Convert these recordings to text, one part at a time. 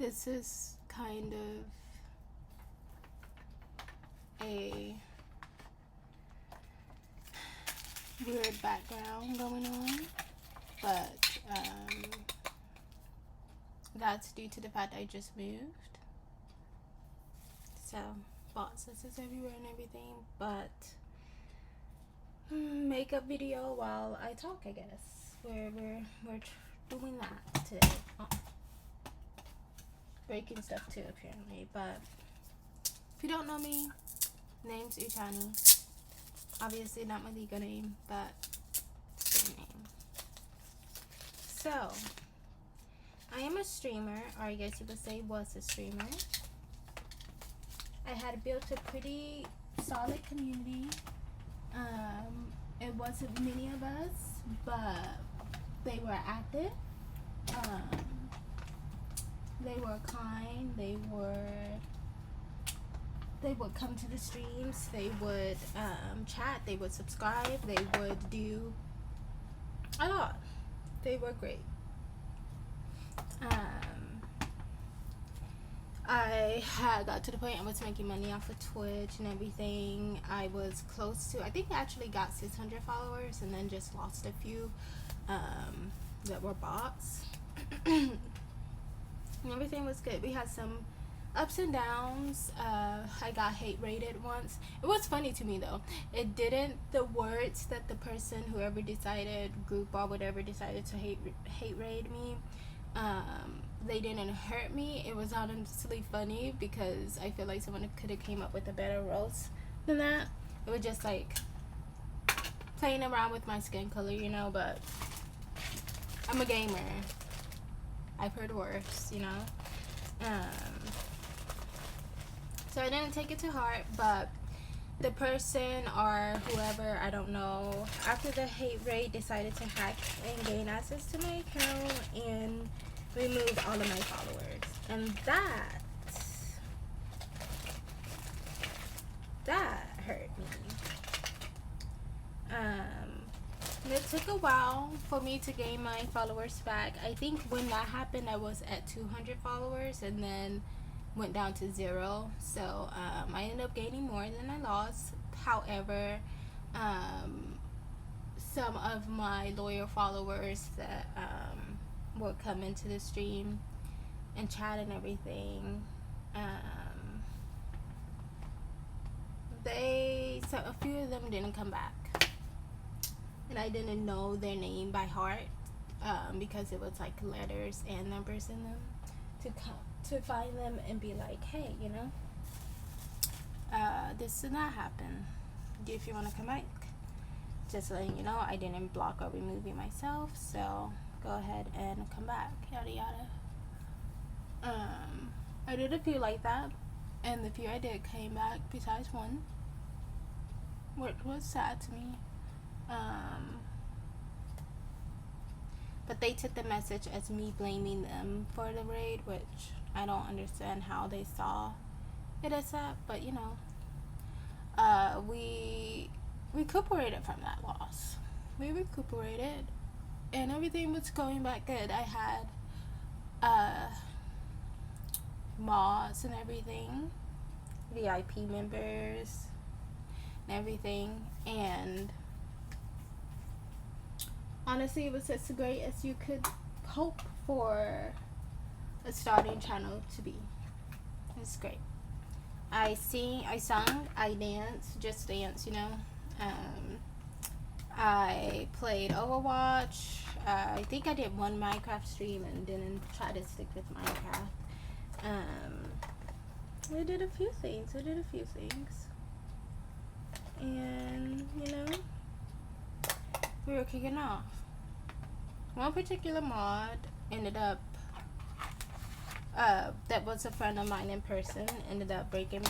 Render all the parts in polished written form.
This is kind of a weird background going on, but that's due to the fact I just moved. So, boxes is everywhere and everything, but makeup video while I talk, I guess. We're doing that today. Oh, breaking stuff too, apparently. But if you don't know me, name's Uchani. Obviously not my legal name, but same name. So, I am a streamer, or I guess you would say was a streamer. I had built a pretty solid community. It wasn't many of us, but they were active. They were kind. They would come to the streams. They would chat. They would subscribe. They would do a lot. They were great. I had got to the point I was making money off of Twitch and everything. I was close to, I think I actually got 600 followers and then just lost a few that were bots. And everything was good. We had some ups and downs. I got hate rated once. It was funny to me though. It didn't, the words that the person, whoever decided, group or whatever, decided to hate raid me, they didn't hurt me. It was honestly funny because I feel like someone could have came up with a better roast than that. It was just like playing around with my skin color, you know, but I'm a gamer. I've heard worse, you know. So I didn't take it to heart, but the person or whoever, I don't know, after the hate raid decided to hack and gain access to my account and remove all of my followers. And that hurt me. It took a while for me to gain my followers back. I think when that happened, I was at 200 followers and then went down to 0. So I ended up gaining more than I lost. However, some of my loyal followers that would come into the stream and chat and everything, a few of them didn't come back. And I didn't know their name by heart because it was like letters and numbers in them to find them and be like, hey, you know, this did not happen. If you want to come back, just letting you know, I didn't block or remove you myself, so go ahead and come back, yada yada. I did a few like that, and the few I did came back besides one, which was sad to me. But they took the message as me blaming them for the raid, which I don't understand how they saw it as that, but you know, we recuperated from that loss. We recuperated and everything was going back good. I had mods and everything, VIP members and everything, and honestly it was as great as you could hope for a starting channel to be. It's great. I sung, I danced, just dance, you know. I played Overwatch. I think I did one Minecraft stream and didn't try to stick with Minecraft. I did a few things. And, you know, we were kicking off. One particular mod ended up, that was a friend of mine in person, ended up breaking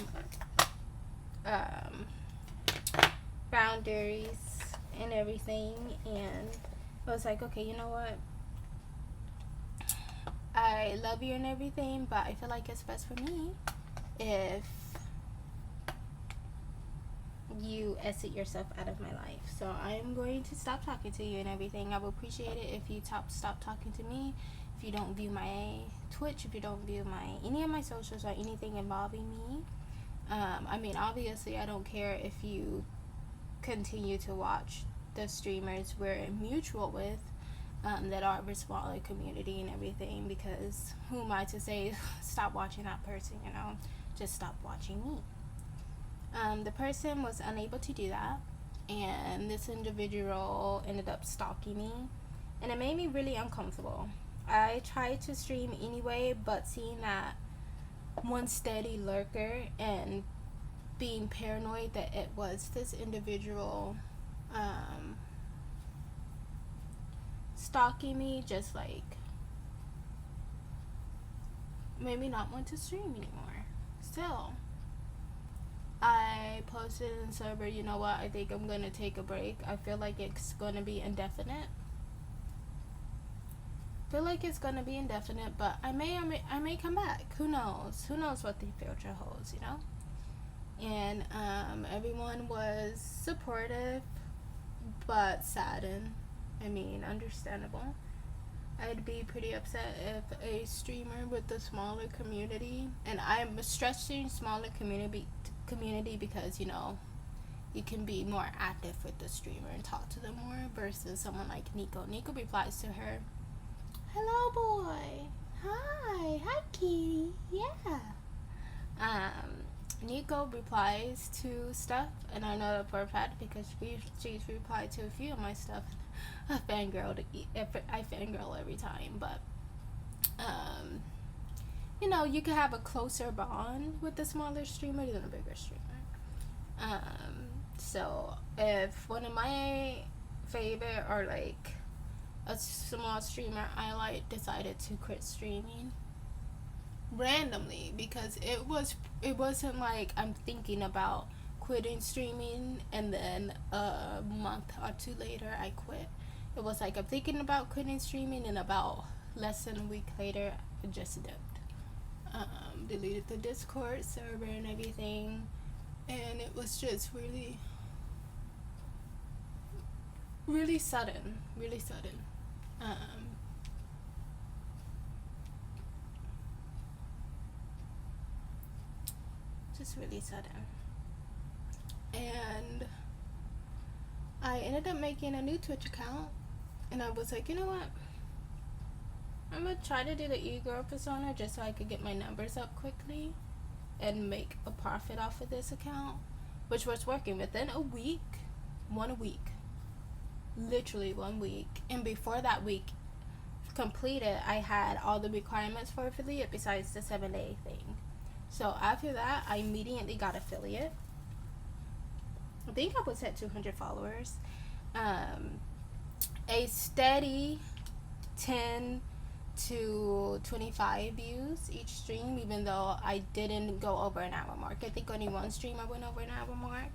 boundaries and everything, and I was like, okay, you know what, I love you and everything, but I feel like it's best for me if you exit yourself out of my life. So I'm going to stop talking to you and everything. I would appreciate it if you stop talking to me. if you don't view my Twitch, if you don't view any of my socials or anything involving me. I mean, obviously, I don't care if you continue to watch the streamers we're mutual with, that are of a smaller community and everything, because who am I to say stop watching that person, just stop watching me. The person was unable to do that, and this individual ended up stalking me, and it made me really uncomfortable. I tried to stream anyway, but seeing that one steady lurker and being paranoid that it was this individual stalking me just like made me not want to stream anymore. Still, I posted in the server, you know what, I think I'm gonna take a break. I feel like it's gonna be indefinite. But I may come back. Who knows what the future holds, and everyone was supportive but saddened. I mean, understandable. I'd be pretty upset if a streamer with a smaller community, and I'm stressing smaller community because you can be more active with the streamer and talk to them more versus someone like Nico. Nico replies to her, "Hello, boy. Hi, kitty. Yeah." Nico replies to stuff, and I know that for a fact because she's replied to a few of my stuff. I fangirl every time, but you can have a closer bond with the smaller streamer than a bigger streamer. So if one of my favorite or like a small streamer I like decided to quit streaming randomly, because it wasn't like I'm thinking about quitting streaming and then a month or two later I quit. It was like I'm thinking about quitting streaming, and about less than a week later I just dipped. Deleted the Discord server and everything, and it was just really sudden. Just really sudden. And I ended up making a new Twitch account, and I was like, you know what? I'm gonna try to do the e-girl persona just so I could get my numbers up quickly and make a profit off of this account, which was working within literally 1 week. And before that week completed, I had all the requirements for affiliate besides the 7-day thing. So after that, I immediately got affiliate. I think I was at 200 followers. A steady 10 to 25 views each stream, even though I didn't go over an hour mark. I think only one stream I went over an hour mark.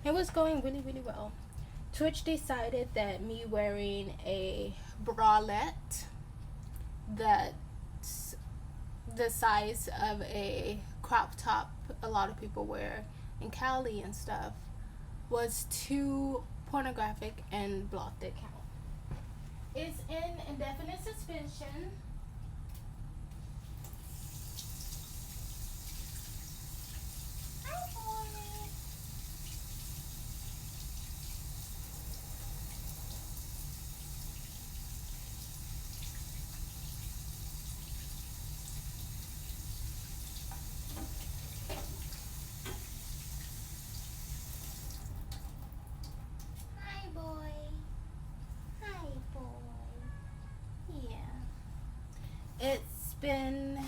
It was going really, really well. Twitch decided that me wearing a bralette that's the size of a crop top a lot of people wear in Cali and stuff was too pornographic and blocked the account. It's in indefinite suspension. Hi, boy. Hi, boy. Hi, boy. Yeah. It's been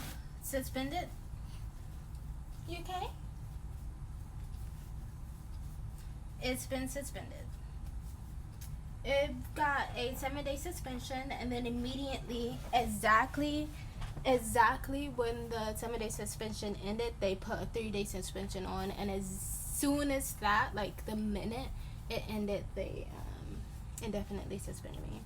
suspended. You okay? It's been suspended. It got a 7-day suspension, and then immediately, exactly when the 7-day suspension ended, they put a 3-day suspension on, and as soon as that, like the minute it ended, they indefinitely suspended me.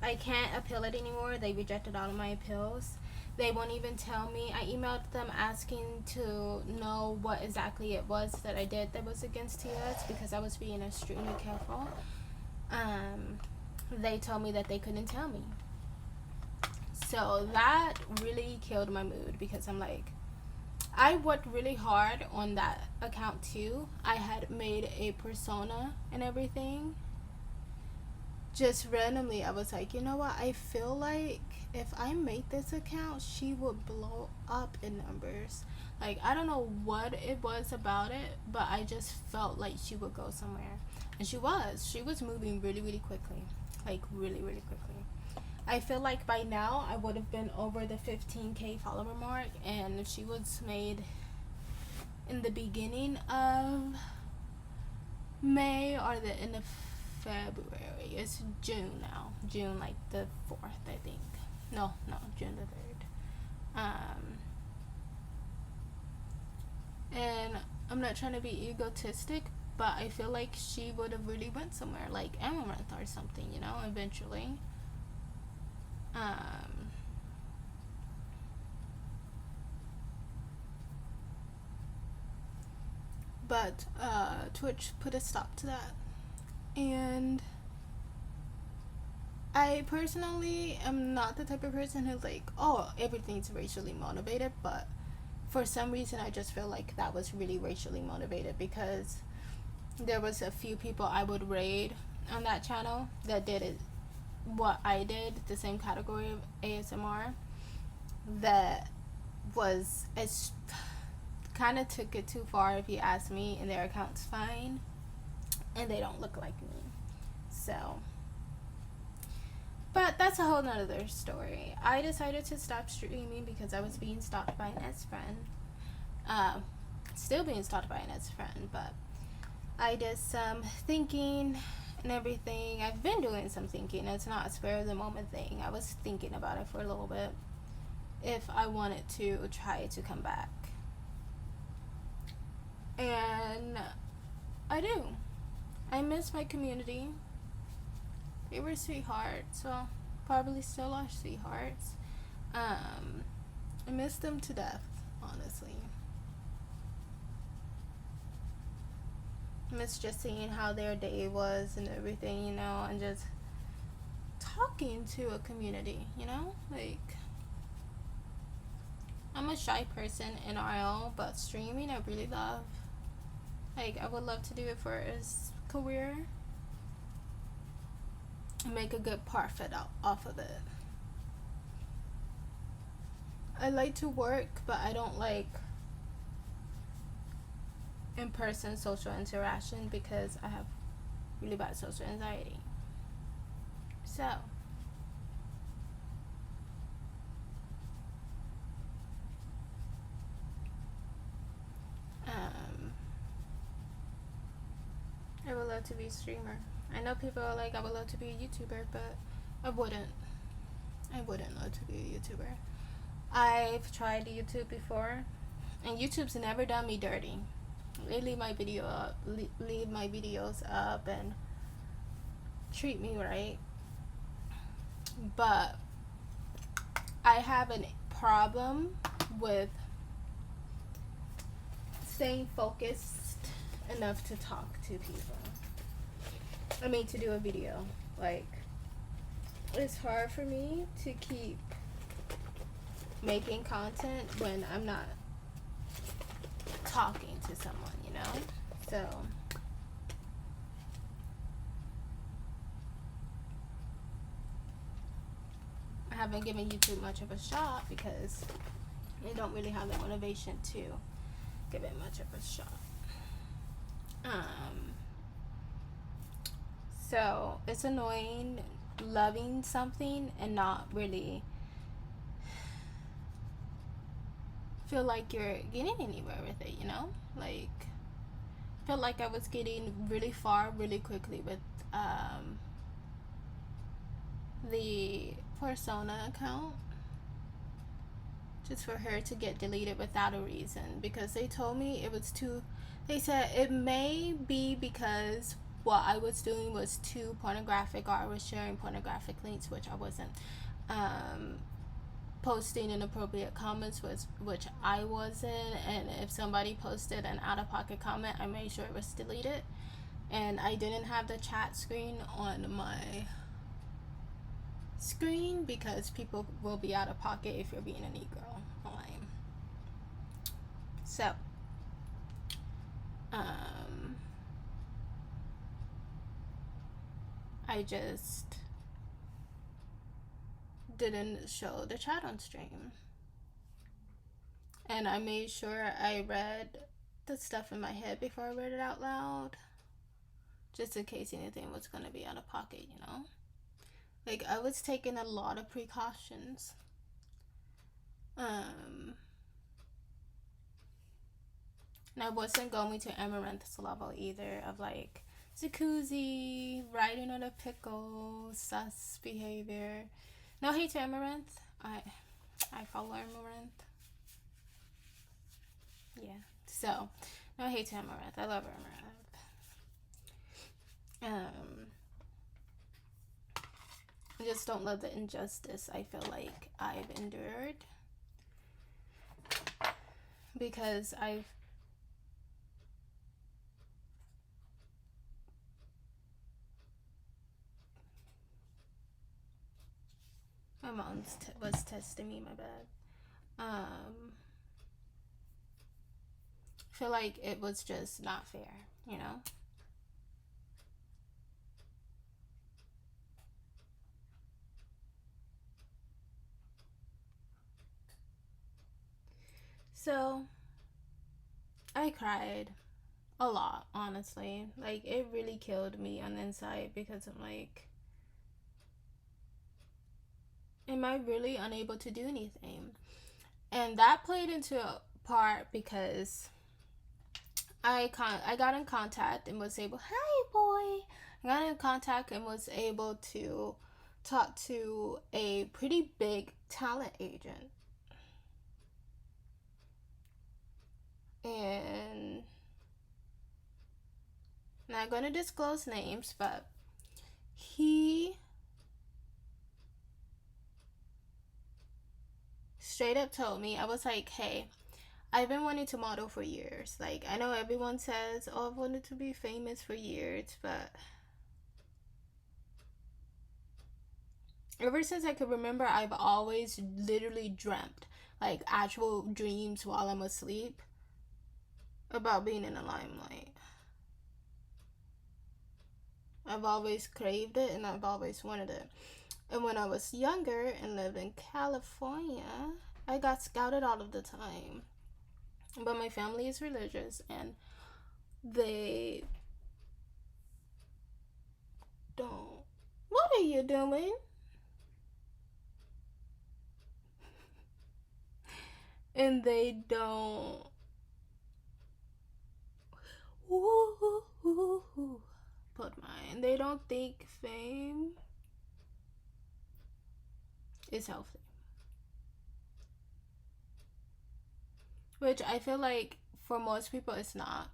I can't appeal it anymore. They rejected all of my appeals. They won't even tell me. I emailed them asking to know what exactly it was that I did that was against TS, because I was being extremely careful. They told me that they couldn't tell me. So that really killed my mood because I'm like, I worked really hard on that account too. I had made a persona and everything. Just randomly, I was like, you know what? I feel like if I make this account, she would blow up in numbers. Like, I don't know what it was about it, but I just felt like she would go somewhere. And she was. She was moving really, really quickly. Like, really, really quickly. I feel like by now I would have been over the 15K follower mark, and if she was made in the beginning of May or the end of February. It's June now. June like the 4th, I think. No, June the 3rd. And I'm not trying to be egotistic, but I feel like she would have really went somewhere like Amaranth or something, you know, eventually. But Twitch put a stop to that. And I personally am not the type of person who's like, oh, everything's racially motivated, but for some reason I just feel like that was really racially motivated because there was a few people I would raid on that channel that did it what I did, the same category of ASMR, that was as kind of took it too far if you ask me, and their account's fine and they don't look like me. So, but that's a whole nother story. I decided to stop streaming because I was being stalked by an ex-friend. Still being stalked by an ex-friend, but I did some thinking and everything. I've been doing some thinking. It's not a spur of the moment thing. I was thinking about it for a little bit. If I wanted to try to come back. And I do. I miss my community. They were sweethearts. Well, probably still are sweethearts. I miss them to death, honestly. I miss just seeing how their day was and everything, you know, and just talking to a community, you know? Like, I'm a shy person in RL, but streaming I really love. Like, I would love to do it for a career and make a good profit off of it. I like to work, but I don't like in-person social interaction because I have really bad social anxiety. So, I would love to be a streamer. I know people are like, I would love to be a YouTuber, but I wouldn't love to be a YouTuber. I've tried YouTube before, and YouTube's never done me dirty. They leave my videos up and treat me right. But I have a problem with staying focused enough to talk to people. I mean, to do a video. Like, it's hard for me to keep making content when I'm not talking to someone, you know? So, I haven't given YouTube much of a shot because I don't really have the motivation to give it much of a shot. So it's annoying loving something and not really feel like you're getting anywhere with it, you know? Like, I felt like I was getting really far really quickly with the persona account, just for her to get deleted without a reason, because they told me it was too, they said it may be because what I was doing was too pornographic, or I was sharing pornographic links, which I wasn't. Posting inappropriate comments, which I wasn't, and if somebody posted an out-of-pocket comment, I made sure it was deleted. And I didn't have the chat screen on my screen because people will be out of pocket if you're being a Negro online. So, um, I just didn't show the chat on stream. And I made sure I read the stuff in my head before I read it out loud. Just in case anything was going to be out of pocket, you know? Like, I was taking a lot of precautions. And I wasn't going to Amaranth's level either of like jacuzzi, riding on a pickle, sus behavior. No hate to Amaranth. I follow Amaranth. Yeah. So, no hate to Amaranth. I love Amaranth. I just don't love the injustice I feel like I've endured. Because my mom was testing me, my bad. I feel like it was just not fair, you know? So, I cried a lot, honestly. Like, it really killed me on the inside because I'm like, am I really unable to do anything? And that played into a part because I got in contact and was able, hi boy, I got in contact and was able to talk to a pretty big talent agent. And I'm not going to disclose names, but he straight up told me, I was like, hey, I've been wanting to model for years. Like, I know everyone says, oh, I've wanted to be famous for years, but ever since I could remember, I've always literally dreamt, like actual dreams while I'm asleep, about being in the limelight. I've always craved it and I've always wanted it. And when I was younger and lived in California, I got scouted all of the time. But my family is religious and they don't. What are you doing? And they don't. Put mine. They don't think fame is healthy. Which I feel like for most people it's not.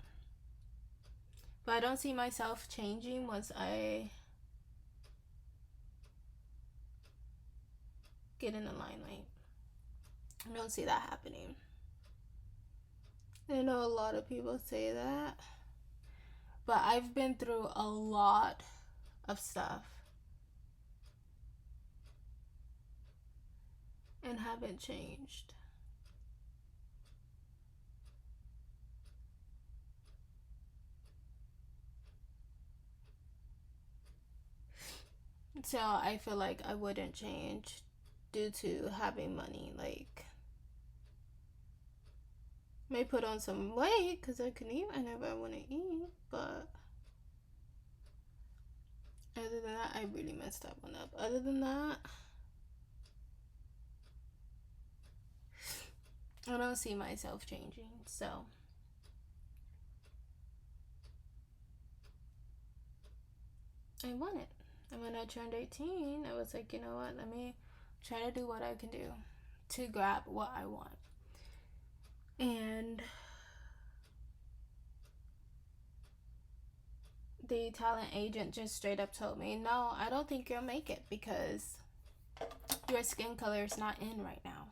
But I don't see myself changing once I get in the limelight. I don't see that happening. I know a lot of people say that. But I've been through a lot of stuff and haven't changed. So I feel like I wouldn't change due to having money. Like, may put on some weight because I can eat whenever I want to eat, but other than that, I really messed that one up. Other than that, I don't see myself changing. So I want it. And when I turned 18, I was like, you know what? Let me try to do what I can do to grab what I want. And the talent agent just straight up told me, no, I don't think you'll make it because your skin color is not in right now.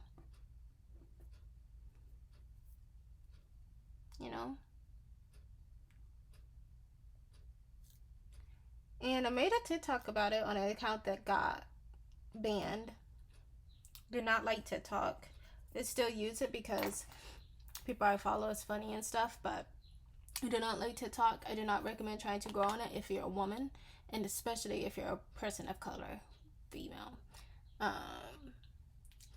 You know? And I made a TikTok about it on an account that got banned. Do not like TikTok. They still use it because people I follow is funny and stuff, but I do not like TikTok. I do not recommend trying to grow on it if you're a woman, and especially if you're a person of color, female.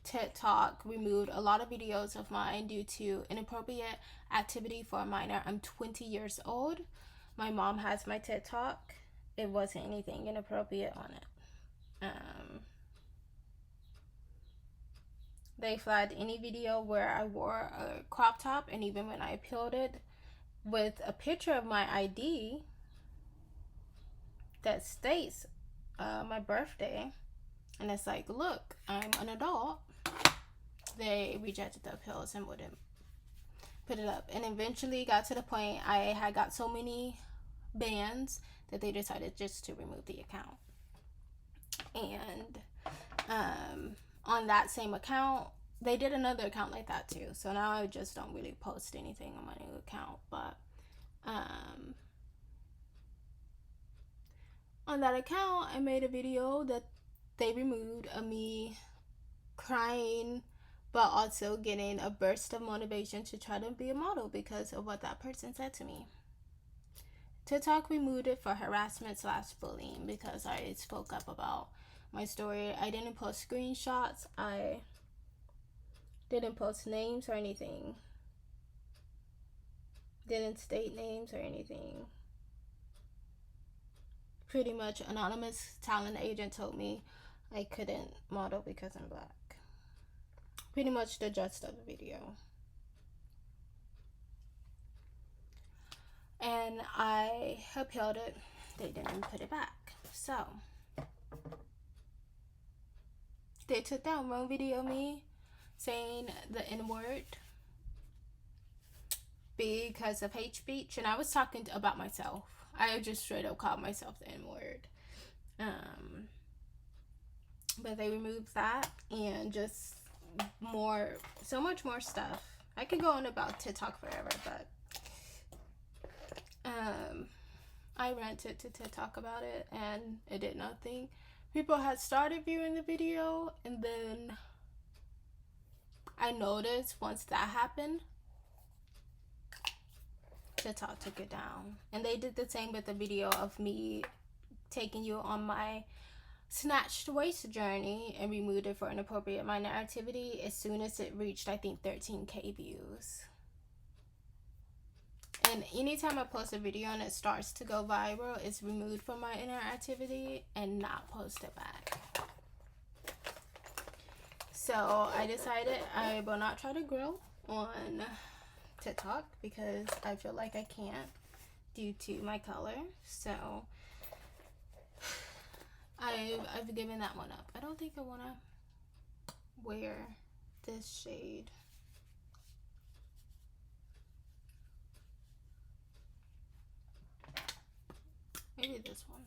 TikTok removed a lot of videos of mine due to inappropriate activity for a minor. I'm 20 years old. My mom has my TikTok. It wasn't anything inappropriate on it. They flagged any video where I wore a crop top, and even when I appealed it with a picture of my ID that states my birthday, and it's like, look, I'm an adult, they rejected the appeals and wouldn't put it up. And eventually got to the point I had got so many bans that they decided just to remove the account. And on that same account, they did another account like that too. So now I just don't really post anything on my new account. But on that account, I made a video that they removed of me crying, but also getting a burst of motivation to try to be a model because of what that person said to me. TikTok removed it for harassment / bullying because I spoke up about my story. I didn't post screenshots. I didn't post names or anything. Didn't state names or anything. Pretty much anonymous talent agent told me I couldn't model because I'm black. Pretty much the gist of the video. And I appealed it. They didn't put it back. So they took down one video of me saying the N-word because of hate speech, and I was talking about myself. I just straight up called myself the N-word. But they removed that and just so much more stuff. I could go on about TikTok forever, but I ranted to TikTok about it and it did nothing. People had started viewing the video, and then I noticed once that happened, TikTok took it down. And they did the same with the video of me taking you on my snatched waist journey and removed it for inappropriate minor activity as soon as it reached, I think, 13K views. And anytime I post a video and it starts to go viral, it's removed from my interactivity and not posted back. So I decided I will not try to grow on TikTok because I feel like I can't due to my color. So I've given that one up. I don't think I want to wear this shade. Maybe this one.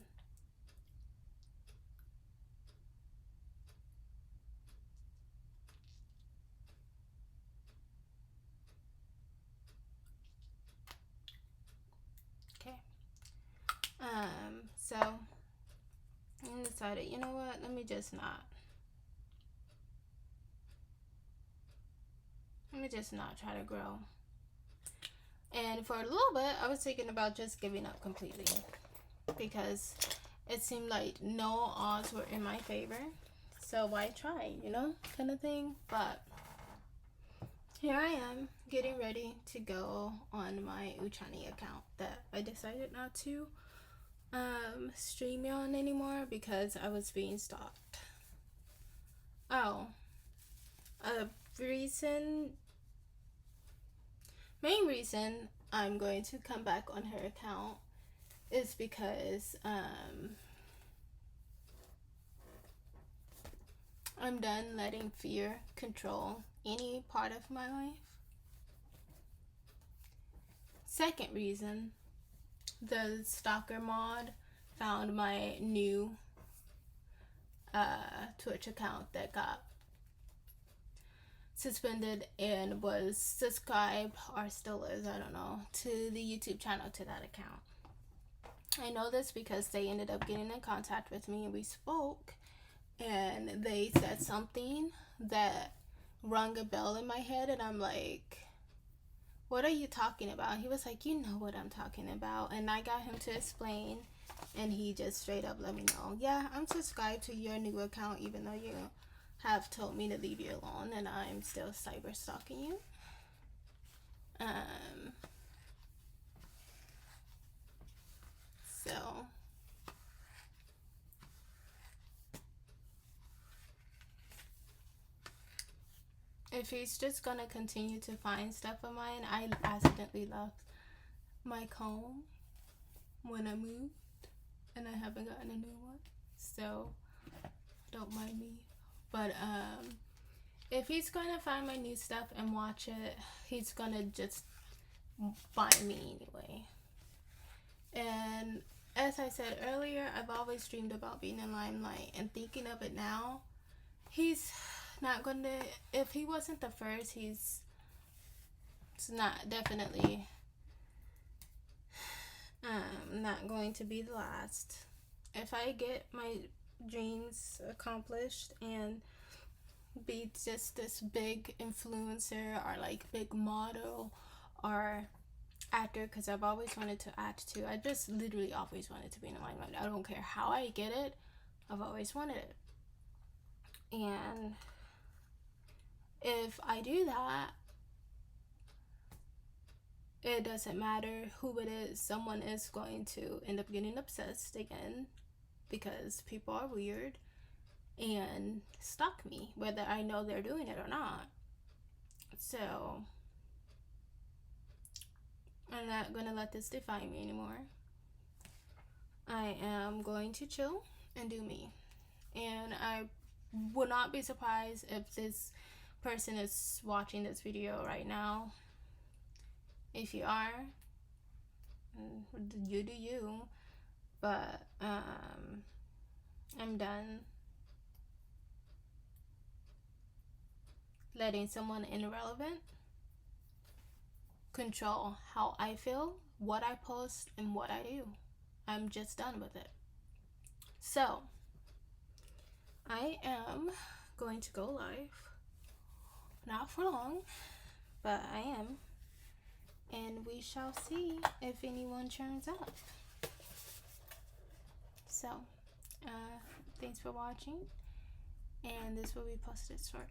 Okay. So I decided, you know what? Let me just not try to grow. And for a little bit, I was thinking about just giving up completely because it seemed like no odds were in my favor. So why try, kind of thing. But here I am getting ready to go on my Uchani account that I decided not to stream on anymore because I was being stalked. Oh, main reason I'm going to come back on her account is because I'm done letting fear control any part of my life. Second reason, the Stalker mod found my new Twitch account that got suspended and was subscribed, or still is, I don't know, to the YouTube channel to that account. I know this because they ended up getting in contact with me and we spoke, and they said something that rung a bell in my head, and I'm like, what are you talking about? He was like, you know what I'm talking about. And I got him to explain, and he just straight up let me know, yeah, I'm subscribed to your new account even though you have told me to leave you alone, and I'm still cyber stalking you. So if he's just gonna continue to find stuff of mine, I accidentally left my comb when I moved, and I haven't gotten a new one, so don't mind me. But if he's gonna find my new stuff and watch it, he's gonna just find me anyway. And as I said earlier, I've always dreamed about being in limelight, and thinking of it now, he's not gonna, if he wasn't the first, he's not definitely not going to be the last. If I get my dreams accomplished and be just this big influencer or like big model or actor, because I've always wanted to act too. I just literally always wanted to be in the limelight. I don't care how I get it, I've always wanted it. And if I do that, it doesn't matter who it is, someone is going to end up getting obsessed again, because people are weird, and stalk me, whether I know they're doing it or not. So I'm not gonna let this define me anymore. I am going to chill and do me. And I would not be surprised if this person is watching this video right now. If you are, you do you. But I'm done letting someone irrelevant control how I feel, what I post, and what I do. I'm just done with it. So I am going to go live. Not for long, but I am. And we shall see if anyone turns up. So, thanks for watching. And this will be posted shortly.